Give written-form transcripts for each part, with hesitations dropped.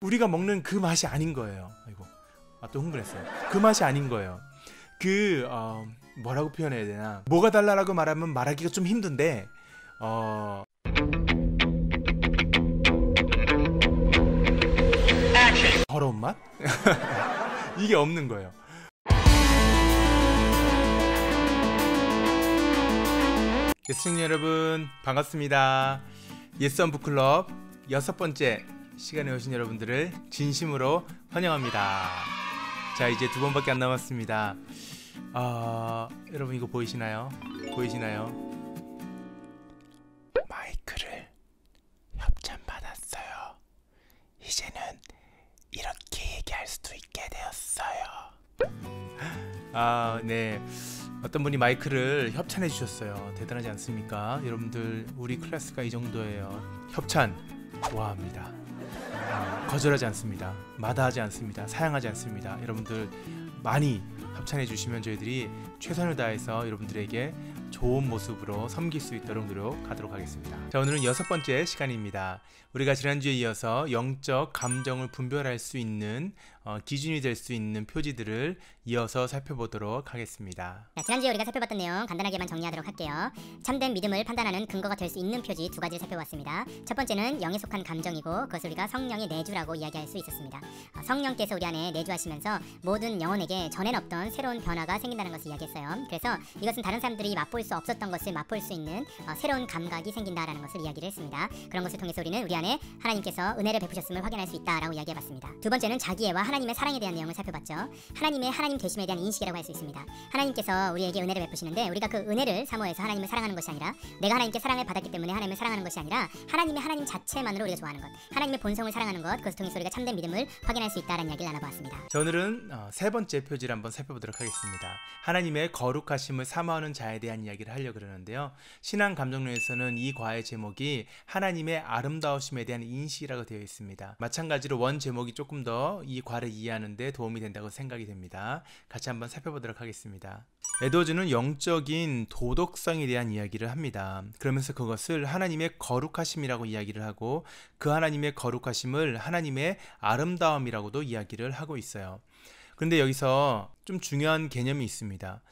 우리가 먹는 그 맛이 아닌 거예요. 아이고, 또 흥분했어요. 그 맛이 아닌 거예요. 뭐라고 표현해야 되나? 뭐가 달라라고 말하면 말하기가 좀 힘든데, 더러운 맛? 이게 없는 거예요. 시청자 여러분 반갑습니다. 예스 북클럽 6번째 시간에 오신 여러분들을 진심으로 환영합니다. 자, 이제 2번밖에 안 남았습니다. 여러분 이거 보이시나요? 마이크를 협찬 받았어요. 이제는 이렇게 얘기할 수도 있게 되었어요. 네. 어떤 분이 마이크를 협찬해 주셨어요. 대단하지 않습니까? 여러분들, 우리 클래스가 이 정도예요. 협찬 좋아합니다. 거절하지 않습니다. 마다하지 않습니다. 사양하지 않습니다. 여러분들 많이 협찬해 주시면 저희들이 최선을 다해서 여러분들에게 좋은 모습으로 섬길 수 있도록 노력하도록 하겠습니다. 자, 오늘은 6번째 시간입니다. 우리가 지난주에 이어서 영적 감정을 분별할 수 있는 기준이 될 수 있는 표지들을 이어서 살펴보도록 하겠습니다. 자, 지난주에 우리가 살펴봤던 내용 간단하게만 정리하도록 할게요. 참된 믿음을 판단하는 근거가 될 수 있는 표지 2가지를 살펴봤습니다. 첫 번째는 영에 속한 감정이고, 그것을 우리가 성령의 내주라고 이야기할 수 있었습니다. 성령께서 우리 안에 내주하시면서 모든 영혼에게 전엔 없던 새로운 변화가 생긴다는 것을 이야기했어요. 그래서 이것은 다른 사람들이 맛볼 수 없었던 것을 맛볼 수 있는 새로운 감각이 생긴다라는 것을 이야기를 했습니다. 그런 것을 통해서 우리는 우리 안에 하나님께서 은혜를 베푸셨음을 확인할 수 있다라고 이야기해봤습니다. 두 번째는 자기애와 하나님의 사랑에 대한 내용을 살펴봤죠. 하나님의 하나님 되심에 대한 인식이라고 할 수 있습니다. 하나님께서 우리에게 은혜를 베푸시는데, 우리가 그 은혜를 사모해서 하나님을 사랑하는 것이 아니라, 내가 하나님께 사랑을 받았기 때문에 하나님을 사랑하는 것이 아니라, 하나님의 하나님 자체만으로 우리가 좋아하는 것, 하나님의 본성을 사랑하는 것, 그것을 통해서 우리가 참된 믿음을 확인할 수 있다라는 이야기를 나눠보았습니다. 자, 오늘은 3번째 표지를 한번 살펴보도록 하겠습니다. 하나님의 거룩하심을 사모하는 자에 대한 이야기를 하려고 그러는데요. 신앙 감정론에서는 이 과의 제목이 하나님의 아름다우심에 대한 인식이라고 되어 있습니다. 마찬가지로 원 제목이 조금 더 이 과를 이해하는 데 도움이 된다고 생각이 됩니다. 같이 한번 살펴보도록 하겠습니다. 에드워즈는 영적인 도덕성에 대한 이야기를 합니다. 그러면서 그것을 하나님의 거룩하심이라고 이야기를 하고, 그 하나님의 거룩하심을 하나님의 아름다움이라고도 이야기를 하고 있어요. 그런데 여기서 좀 중요한 개념이 있습니다.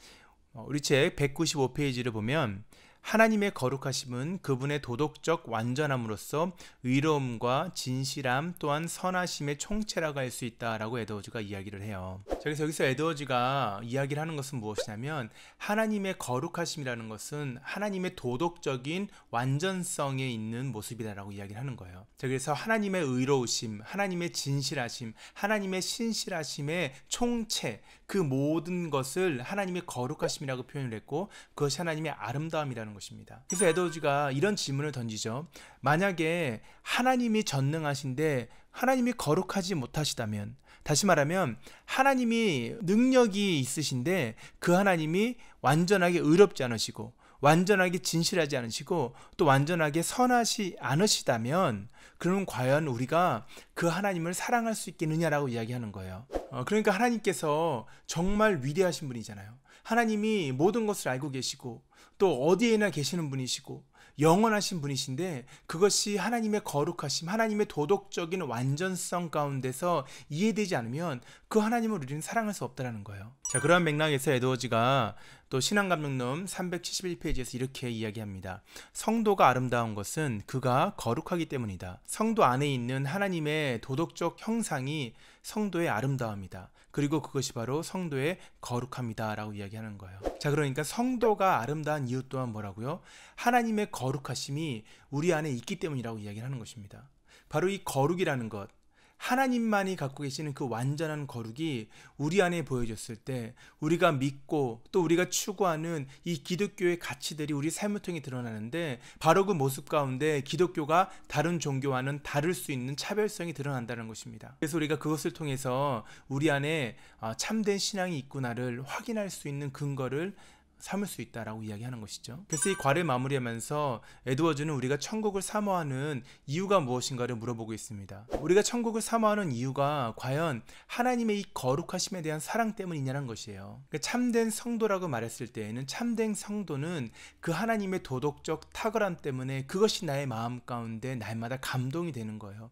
우리 책 195페이지를 보면, 하나님의 거룩하심은 그분의 도덕적 완전함으로써 의로움과 진실함 또한 선하심의 총체라고 할 수 있다라고 에드워즈가 이야기를 해요. 자, 그래서 여기서 에드워즈가 이야기를 하는 것은 무엇이냐면, 하나님의 거룩하심이라는 것은 하나님의 도덕적인 완전성에 있는 모습이다라고 이야기를 하는 거예요. 자, 그래서 하나님의 의로우심, 하나님의 진실하심, 하나님의 신실하심의 총체, 그 모든 것을 하나님의 거룩하심이라고 표현을 했고, 그것이 하나님의 아름다움이라는 것입니다. 그래서 에드워즈가 이런 질문을 던지죠. 만약에 하나님이 전능하신데 하나님이 거룩하지 못하시다면, 다시 말하면 하나님이 능력이 있으신데 그 하나님이 완전하게 의롭지 않으시고, 완전하게 진실하지 않으시고, 또 완전하게 선하지 않으시다면, 그러면 과연 우리가 그 하나님을 사랑할 수 있겠느냐라고 이야기하는 거예요. 그러니까 하나님께서 정말 위대하신 분이잖아요. 하나님이 모든 것을 알고 계시고, 또 어디에나 계시는 분이시고, 영원하신 분이신데, 그것이 하나님의 거룩하심, 하나님의 도덕적인 완전성 가운데서 이해되지 않으면 그 하나님을 우리는 사랑할 수 없다는 거예요. 자, 그러한 맥락에서 에드워즈가 또 신앙감정론 371페이지에서 이렇게 이야기합니다. 성도가 아름다운 것은 그가 거룩하기 때문이다. 성도 안에 있는 하나님의 도덕적 형상이 성도의 아름다움이다. 그리고 그것이 바로 성도의 거룩함이다 라고 이야기하는 거예요. 자, 그러니까 성도가 아름다운 이유 또한 뭐라고요? 하나님의 거룩하심이 우리 안에 있기 때문이라고 이야기하는 것입니다. 바로 이 거룩이라는 것, 하나님만이 갖고 계시는 그 완전한 거룩이 우리 안에 보여졌을 때, 우리가 믿고 또 우리가 추구하는 이 기독교의 가치들이 우리 삶을 통해 드러나는데, 바로 그 모습 가운데 기독교가 다른 종교와는 다를 수 있는 차별성이 드러난다는 것입니다. 그래서 우리가 그것을 통해서 우리 안에 참된 신앙이 있구나를 확인할 수 있는 근거를 삼을 수 있다라고 이야기하는 것이죠. 그래서 이 과를 마무리하면서 에드워즈는 우리가 천국을 사모하는 이유가 무엇인가를 물어보고 있습니다. 우리가 천국을 사모하는 이유가 과연 하나님의 이 거룩하심에 대한 사랑 때문이냐는 것이에요. 그러니까 참된 성도라고 말했을 때에는, 참된 성도는 그 하나님의 도덕적 탁월함 때문에 그것이 나의 마음 가운데 날마다 감동이 되는 거예요.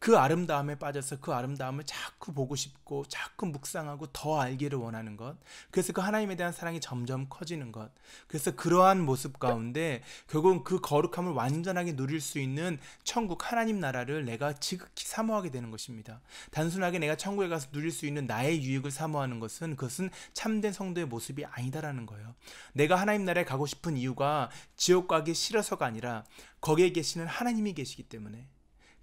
그 아름다움에 빠져서 그 아름다움을 자꾸 보고 싶고 자꾸 묵상하고 더 알기를 원하는 것. 그래서 그 하나님에 대한 사랑이 점점 커지는 것. 그래서 그러한 모습 가운데 결국은 그 거룩함을 완전하게 누릴 수 있는 천국 하나님 나라를 내가 지극히 사모하게 되는 것입니다. 단순하게 내가 천국에 가서 누릴 수 있는 나의 유익을 사모하는 것은 그것은 참된 성도의 모습이 아니다라는 거예요. 내가 하나님 나라에 가고 싶은 이유가 지옥 가기 싫어서가 아니라 거기에 계시는 하나님이 계시기 때문에,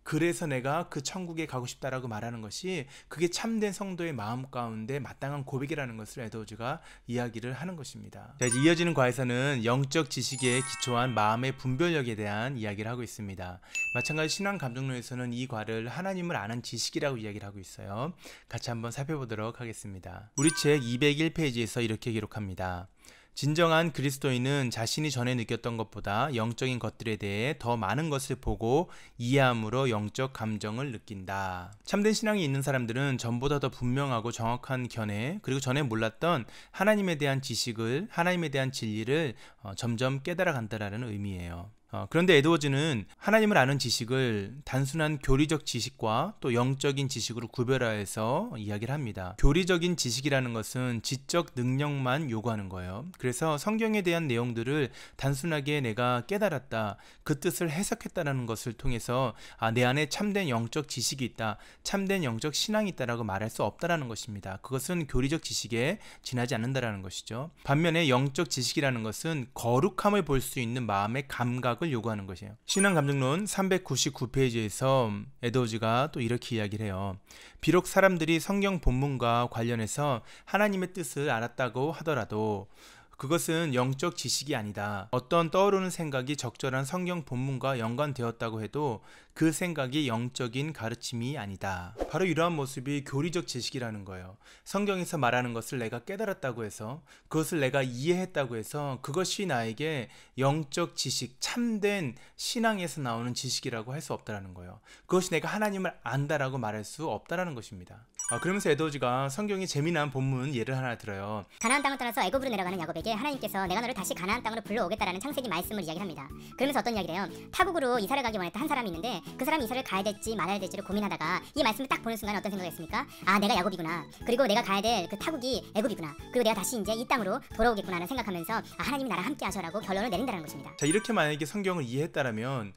그래서 내가 그 천국에 가고 싶다라고 말하는 것이 그게 참된 성도의 마음 가운데 마땅한 고백이라는 것을 에드워즈가 이야기를 하는 것입니다. 자, 이제 이어지는 과에서는 영적 지식에 기초한 마음의 분별력에 대한 이야기를 하고 있습니다. 마찬가지 신앙 감정론에서는 이 과를 하나님을 아는 지식이라고 이야기를 하고 있어요. 같이 한번 살펴보도록 하겠습니다. 우리 책 201페이지에서 이렇게 기록합니다. 진정한 그리스도인은 자신이 전에 느꼈던 것보다 영적인 것들에 대해 더 많은 것을 보고 이해함으로 영적 감정을 느낀다. 참된 신앙이 있는 사람들은 전보다 더 분명하고 정확한 견해, 그리고 전에 몰랐던 하나님에 대한 지식을, 하나님에 대한 진리를 점점 깨달아 간다라는 의미예요. 그런데 에드워즈는 하나님을 아는 지식을 단순한 교리적 지식과 또 영적인 지식으로 구별하여서 이야기를 합니다. 교리적인 지식이라는 것은 지적 능력만 요구하는 거예요. 그래서 성경에 대한 내용들을 단순하게 내가 깨달았다, 그 뜻을 해석했다는 것을 통해서 내 안에 참된 영적 지식이 있다, 참된 영적 신앙이 있다라고 말할 수 없다라는 것입니다. 그것은 교리적 지식에 지나지 않는다라는 것이죠. 반면에 영적 지식이라는 것은 거룩함을 볼 수 있는 마음의 감각 을 요구하는 것이에요. 신앙 감정론 399페이지에서 에드워즈가 또 이렇게 이야기를 해요. 비록 사람들이 성경 본문과 관련해서 하나님의 뜻을 알았다고 하더라도 그것은 영적 지식이 아니다. 어떤 떠오르는 생각이 적절한 성경 본문과 연관되었다고 해도 그 생각이 영적인 가르침이 아니다. 바로 이러한 모습이 교리적 지식이라는 거예요. 성경에서 말하는 것을 내가 깨달았다고 해서, 그것을 내가 이해했다고 해서 그것이 나에게 영적 지식, 참된 신앙에서 나오는 지식이라고 할 수 없다는 거예요. 그것이 내가 하나님을 안다라고 말할 수 없다는 것입니다. 그러면서 에드워즈가 성경의 재미난 본문 예를 하나 들어요. 가나안 땅을 떠나서 애굽으로 내려가는 야곱에게 하나님께서 내가 너를 다시 가나안 땅으로 불러오겠다라는 창세기 말씀을 이야기합니다. 그러면서 어떤 이야기를 해요? 타국으로 이사를 가기 원했던 한 사람이 있는데 그 사람이 이사를 가야 될지 말아야 될지를 고민하다가 이 말씀을 딱 보는 순간에 어떤 생각을 했습니까? 내가 야곱이구나. 그리고 내가 가야 될 그 타국이 애굽이구나. 그리고 내가 다시 이제 이 땅으로 돌아오겠구나라는 생각하면서 하나님이 나랑 함께 하셔라고 결론을 내린다는 것입니다. 자, 이렇게 만약에 성경을 이해했다라면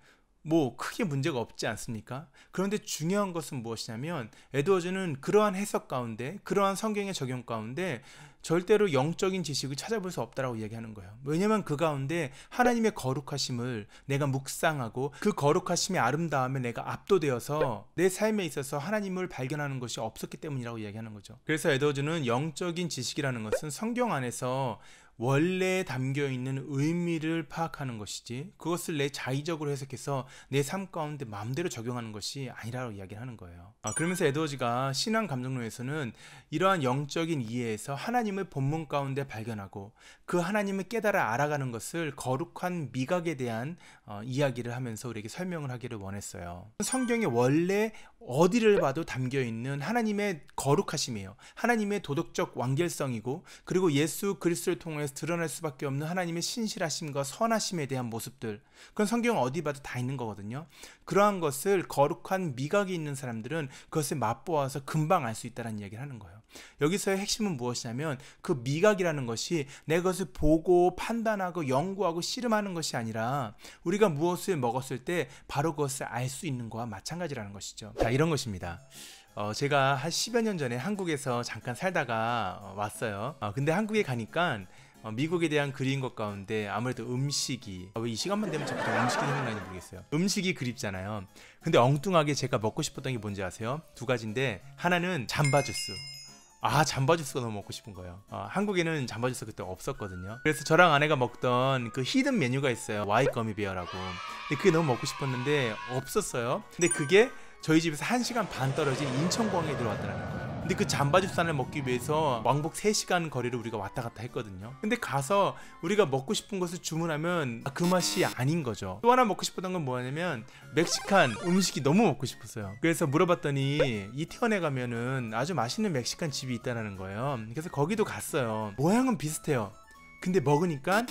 크게 문제가 없지 않습니까? 그런데 중요한 것은 무엇이냐면 에드워즈는 그러한 해석 가운데, 그러한 성경의 적용 가운데 절대로 영적인 지식을 찾아볼 수 없다라고 이야기하는 거예요. 왜냐면 그 가운데 하나님의 거룩하심을 내가 묵상하고 그 거룩하심의 아름다움에 내가 압도되어서 내 삶에 있어서 하나님을 발견하는 것이 없었기 때문이라고 이야기하는 거죠. 그래서 에드워즈는 영적인 지식이라는 것은 성경 안에서 원래 담겨있는 의미를 파악하는 것이지 그것을 내 자의적으로 해석해서 내 삶 가운데 마음대로 적용하는 것이 아니라고 이야기를 하는 거예요. 그러면서 에드워즈가 신앙 감정론에서는 이러한 영적인 이해에서 하나님을 본문 가운데 발견하고 그 하나님을 깨달아 알아가는 것을 거룩한 미각에 대한 이야기를 하면서 우리에게 설명을 하기를 원했어요. 성경에 원래 어디를 봐도 담겨있는 하나님의 거룩하심이에요. 하나님의 도덕적 완결성이고, 그리고 예수 그리스도를 통해서 드러날 수밖에 없는 하나님의 신실하심과 선하심에 대한 모습들, 그건 성경 어디 봐도 다 있는 거거든요. 그러한 것을 거룩한 미각이 있는 사람들은 그것을 맛보아서 금방 알 수 있다는 이야기를 하는 거예요. 여기서의 핵심은 무엇이냐면 그 미각이라는 것이 내 것을 보고 판단하고 연구하고 씨름하는 것이 아니라 우리가 무엇을 먹었을 때 바로 그것을 알 수 있는 거와 마찬가지라는 것이죠. 자, 이런 것입니다. 제가 한 10여 년 전에 한국에서 잠깐 살다가 왔어요. 근데 한국에 가니까 미국에 대한 그리운 것 가운데 아무래도 음식이, 왜 이 시간만 되면 자꾸 음식이 생각나는지 모르겠어요. 음식이 그립잖아요. 근데 엉뚱하게 제가 먹고 싶었던 게 뭔지 아세요? 두 가지인데, 하나는 잠바주스. 잠바주스가 너무 먹고 싶은 거예요. 한국에는 잠바주스 그때 없었거든요. 그래서 저랑 아내가 먹던 그 히든 메뉴가 있어요. 와이 거미베어라고. 근데 그게 너무 먹고 싶었는데 없었어요. 근데 그게 저희 집에서 1시간 반 떨어진 인천공항에 들어왔더라는 거예요. 근데 그 잠바주스 하나를 먹기 위해서 왕복 3시간 거리를 우리가 왔다 갔다 했거든요. 근데 가서 우리가 먹고 싶은 것을 주문하면 그 맛이 아닌 거죠. 또 하나 먹고 싶었던 건 뭐냐면 멕시칸 음식이 너무 먹고 싶었어요. 그래서 물어봤더니 이태원에 가면은 아주 맛있는 멕시칸 집이 있다는 거예요. 그래서 거기도 갔어요. 모양은 비슷해요. 근데 먹으니까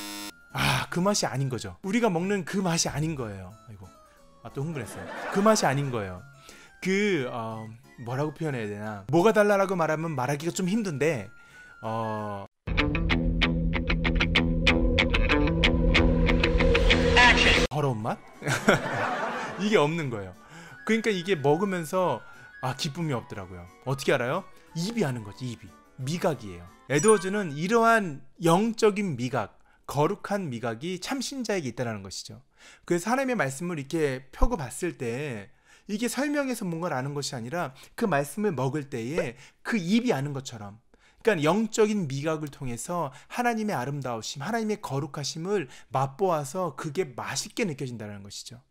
그 맛이 아닌 거죠. 우리가 먹는 그 맛이 아닌 거예요. 아이고, 또 흥분했어요. 그 맛이 아닌 거예요. 뭐라고 표현해야 되나? 뭐가 달라라고 말하면 말하기가 좀 힘든데 더러운 맛? 이게 없는 거예요. 그러니까 이게 먹으면서 기쁨이 없더라고요. 어떻게 알아요? 입이 하는 거지. 입이 미각이에요. 에드워즈는 이러한 영적인 미각, 거룩한 미각이 참 신자에게 있다는 것이죠. 그래서 하나님의 말씀을 이렇게 펴고 봤을 때 이게 설명해서 뭔가를 아는 것이 아니라 그 말씀을 먹을 때에 그 입이 아는 것처럼, 그러니까 영적인 미각을 통해서 하나님의 아름다우심, 하나님의 거룩하심을 맛보아서 그게 맛있게 느껴진다는 것이죠.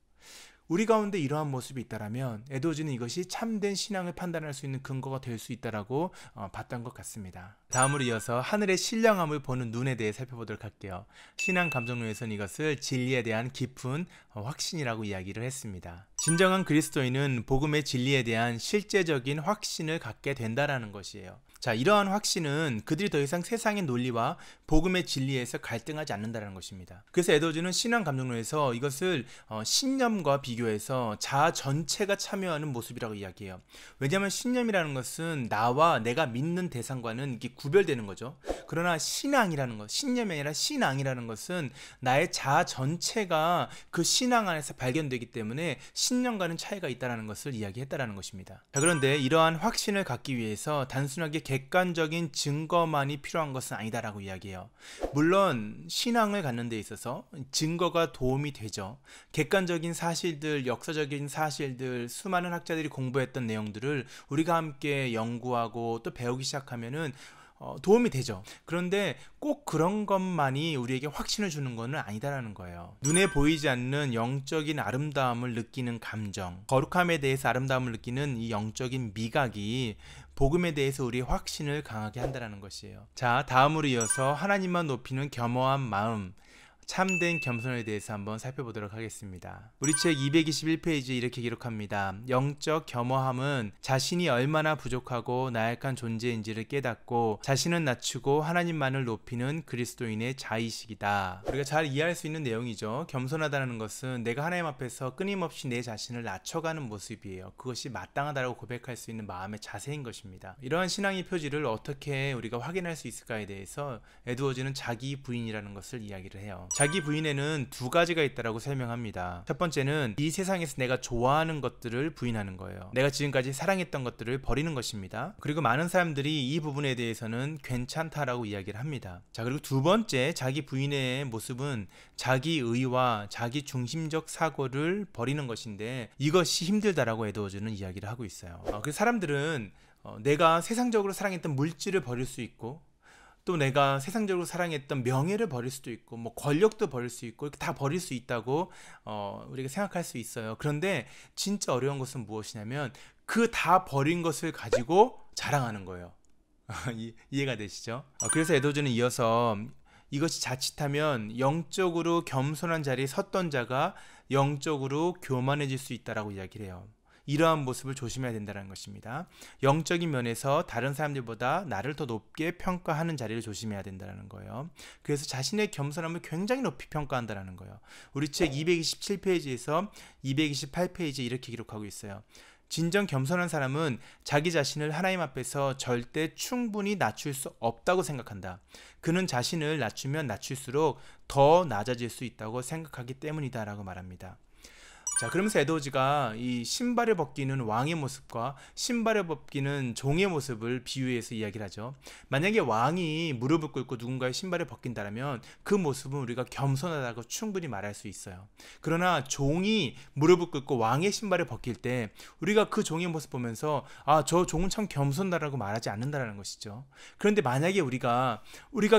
우리 가운데 이러한 모습이 있다면 에드워즈는 이것이 참된 신앙을 판단할 수 있는 근거가 될 수 있다라고 봤던 것 같습니다. 다음으로 이어서 하늘의 신령함을 보는 눈에 대해 살펴보도록 할게요. 신앙 감정론에서는 이것을 진리에 대한 깊은 확신이라고 이야기를 했습니다. 진정한 그리스도인은 복음의 진리에 대한 실제적인 확신을 갖게 된다라는 것이에요. 자, 이러한 확신은 그들이 더 이상 세상의 논리와 복음의 진리에서 갈등하지 않는다는 것입니다. 그래서 에드워즈는 신앙 감정론에서 이것을 신념과 비교해서 자아 전체가 참여하는 모습이라고 이야기해요. 왜냐하면 신념이라는 것은 나와 내가 믿는 대상과는 이게 구별되는 거죠. 그러나 신앙이라는 것, 신념이 아니라 신앙이라는 것은 나의 자아 전체가 그 신앙 안에서 발견되기 때문에 신념과는 차이가 있다는 것을 이야기했다는 것입니다. 자, 그런데 이러한 확신을 갖기 위해서 단순하게 객관적인 증거만이 필요한 것은 아니다라고 이야기해요. 물론 신앙을 갖는 데 있어서 증거가 도움이 되죠. 객관적인 사실들, 역사적인 사실들, 수많은 학자들이 공부했던 내용들을 우리가 함께 연구하고 또 배우기 시작하면은 도움이 되죠. 그런데 꼭 그런 것만이 우리에게 확신을 주는 것은 아니다라는 거예요. 눈에 보이지 않는 영적인 아름다움을 느끼는 감정, 거룩함에 대해서 아름다움을 느끼는 이 영적인 미각이 복음에 대해서 우리의 확신을 강하게 한다는 것이에요. 자, 다음으로 이어서 하나님만 높이는 겸허한 마음, 참된 겸손에 대해서 한번 살펴보도록 하겠습니다. 우리 책 221페이지에 이렇게 기록합니다. 영적 겸허함은 자신이 얼마나 부족하고 나약한 존재인지를 깨닫고 자신은 낮추고 하나님만을 높이는 그리스도인의 자의식이다. 우리가 잘 이해할 수 있는 내용이죠. 겸손하다는 것은 내가 하나님 앞에서 끊임없이 내 자신을 낮춰가는 모습이에요. 그것이 마땅하다고 고백할 수 있는 마음의 자세인 것입니다. 이러한 신앙의 표지를 어떻게 우리가 확인할 수 있을까에 대해서 에드워즈는 자기 부인이라는 것을 이야기를 해요. 자기 부인에는 두 가지가 있다라고 설명합니다. 첫 번째는 이 세상에서 내가 좋아하는 것들을 부인하는 거예요. 내가 지금까지 사랑했던 것들을 버리는 것입니다. 그리고 많은 사람들이 이 부분에 대해서는 괜찮다라고 이야기를 합니다. 자, 그리고 두 번째 자기 부인의 모습은 자기 의와 자기 중심적 사고를 버리는 것인데 이것이 힘들다라고 에드워즈는 이야기를 하고 있어요. 그래서 사람들은 내가 세상적으로 사랑했던 물질을 버릴 수 있고 또 내가 세상적으로 사랑했던 명예를 버릴 수도 있고 뭐 권력도 버릴 수 있고 이렇게 다 버릴 수 있다고 우리가 생각할 수 있어요. 그런데 진짜 어려운 것은 무엇이냐면 그 다 버린 것을 가지고 자랑하는 거예요. 이해가 되시죠? 그래서 에드워즈는 이어서 이것이 자칫하면 영적으로 겸손한 자리에 섰던 자가 영적으로 교만해질 수 있다라고 이야기를 해요. 이러한 모습을 조심해야 된다는 것입니다. 영적인 면에서 다른 사람들보다 나를 더 높게 평가하는 자리를 조심해야 된다는 거예요. 그래서 자신의 겸손함을 굉장히 높이 평가한다는 거예요. 우리 책 227페이지에서 228페이지에 이렇게 기록하고 있어요. 진정 겸손한 사람은 자기 자신을 하나님 앞에서 절대 충분히 낮출 수 없다고 생각한다. 그는 자신을 낮추면 낮출수록 더 낮아질 수 있다고 생각하기 때문이다 라고 말합니다. 자, 그러면서 에드워즈가 이 신발을 벗기는 왕의 모습과 신발을 벗기는 종의 모습을 비유해서 이야기를 하죠. 만약에 왕이 무릎을 꿇고 누군가의 신발을 벗긴다면 그 모습은 우리가 겸손하다고 충분히 말할 수 있어요. 그러나 종이 무릎을 꿇고 왕의 신발을 벗길 때 우리가 그 종의 모습 보면서 저 종은 참 겸손하다고 말하지 않는다는 것이죠. 그런데 만약에 우리가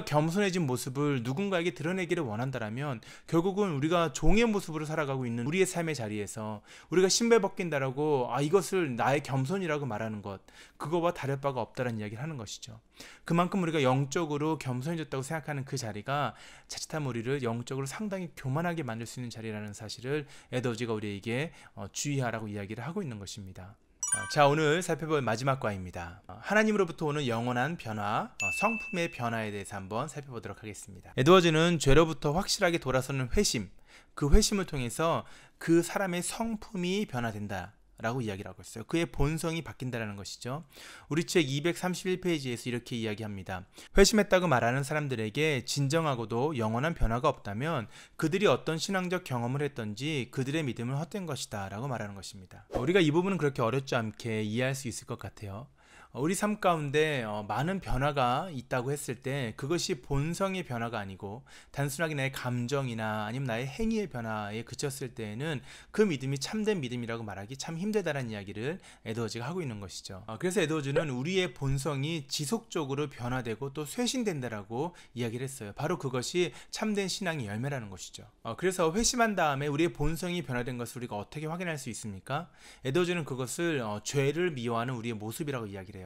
겸손해진 모습을 누군가에게 드러내기를 원한다면 결국은 우리가 종의 모습으로 살아가고 있는 우리의 삶의 자리에서 우리가 신발 벗긴다라고 이것을 나의 겸손이라고 말하는 것, 그거와 다를 바가 없다는 이야기를 하는 것이죠. 그만큼 우리가 영적으로 겸손해졌다고 생각하는 그 자리가 자칫하면 우리를 영적으로 상당히 교만하게 만들 수 있는 자리라는 사실을 에드워즈가 우리에게 주의하라고 이야기를 하고 있는 것입니다. 자, 오늘 살펴볼 마지막 과입니다. 하나님으로부터 오는 영원한 변화, 성품의 변화에 대해서 한번 살펴보도록 하겠습니다. 에드워즈는 죄로부터 확실하게 돌아서는 회심, 그 회심을 통해서 그 사람의 성품이 변화된다 라고 이야기를 하고 있어요. 그의 본성이 바뀐다는 것이죠. 우리 책 231페이지에서 이렇게 이야기합니다. 회심했다고 말하는 사람들에게 진정하고도 영원한 변화가 없다면 그들이 어떤 신앙적 경험을 했던지 그들의 믿음은 헛된 것이다 라고 말하는 것입니다. 우리가 이 부분은 그렇게 어렵지 않게 이해할 수 있을 것 같아요. 우리 삶 가운데 많은 변화가 있다고 했을 때 그것이 본성의 변화가 아니고 단순하게 나의 감정이나 아니면 나의 행위의 변화에 그쳤을 때에는 그 믿음이 참된 믿음이라고 말하기 참 힘들다는 이야기를 에드워즈가 하고 있는 것이죠. 그래서 에드워즈는 우리의 본성이 지속적으로 변화되고 또 쇄신된다라고 이야기를 했어요. 바로 그것이 참된 신앙의 열매라는 것이죠. 그래서 회심한 다음에 우리의 본성이 변화된 것을 우리가 어떻게 확인할 수 있습니까? 에드워즈는 그것을 죄를 미워하는 우리의 모습이라고 이야기를 해요.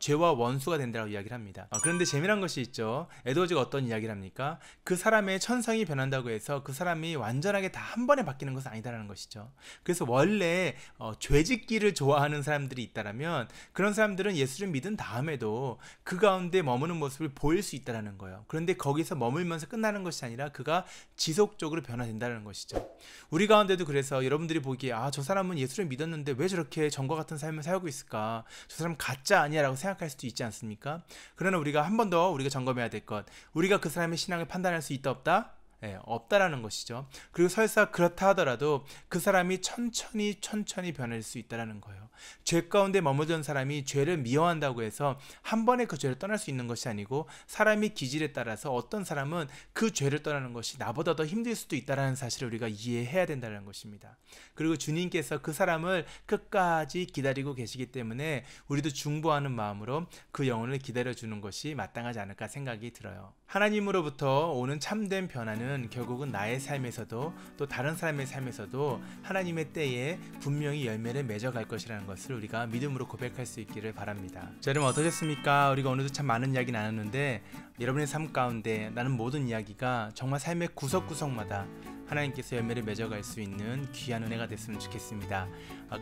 죄와 원수가 된다고 이야기를 합니다. 그런데 재미난 것이 있죠. 에드워즈가 어떤 이야기를 합니까? 그 사람의 천성이 변한다고 해서 그 사람이 완전하게 다 한 번에 바뀌는 것은 아니다라는 것이죠. 그래서 원래 죄짓기를 좋아하는 사람들이 있다면 그런 사람들은 예수를 믿은 다음에도 그 가운데 머무는 모습을 보일 수 있다는 거예요. 그런데 거기서 머물면서 끝나는 것이 아니라 그가 지속적으로 변화된다는 것이죠. 우리 가운데도 그래서 여러분들이 보기에 저 사람은 예수를 믿었는데 왜 저렇게 전과 같은 삶을 살고 있을까? 저 사람 가짜 아니야 라고 생각할 수도 있지 않습니까? 그러나 우리가 한 번 더 우리가 점검해야 될 것, 우리가 그 사람의 신앙을 판단할 수 있다 없다? 없다라는 것이죠. 그리고 설사 그렇다 하더라도 그 사람이 천천히 변할 수 있다라는 거예요. 죄 가운데 머무던 사람이 죄를 미워한다고 해서 한 번에 그 죄를 떠날 수 있는 것이 아니고 사람의 기질에 따라서 어떤 사람은 그 죄를 떠나는 것이 나보다 더 힘들 수도 있다는 사실을 우리가 이해해야 된다는 것입니다. 그리고 주님께서 그 사람을 끝까지 기다리고 계시기 때문에 우리도 중보하는 마음으로 그 영혼을 기다려주는 것이 마땅하지 않을까 생각이 들어요. 하나님으로부터 오는 참된 변화는 결국은 나의 삶에서도 또 다른 사람의 삶에서도 하나님의 때에 분명히 열매를 맺어갈 것이라는 것을 우리가 믿음으로 고백할 수 있기를 바랍니다. 자, 여러분 어떠셨습니까? 우리가 오늘도 참 많은 이야기 나눴는데 여러분의 삶 가운데 나는 모든 이야기가 정말 삶의 구석구석마다 하나님께서 열매를 맺어갈 수 있는 귀한 은혜가 됐으면 좋겠습니다.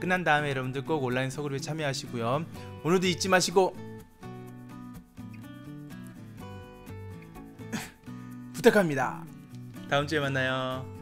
끝난 다음에 여러분들 꼭 온라인 서구르에 참여하시고요. 오늘도 잊지 마시고 부탁합니다. 다음 주에 만나요.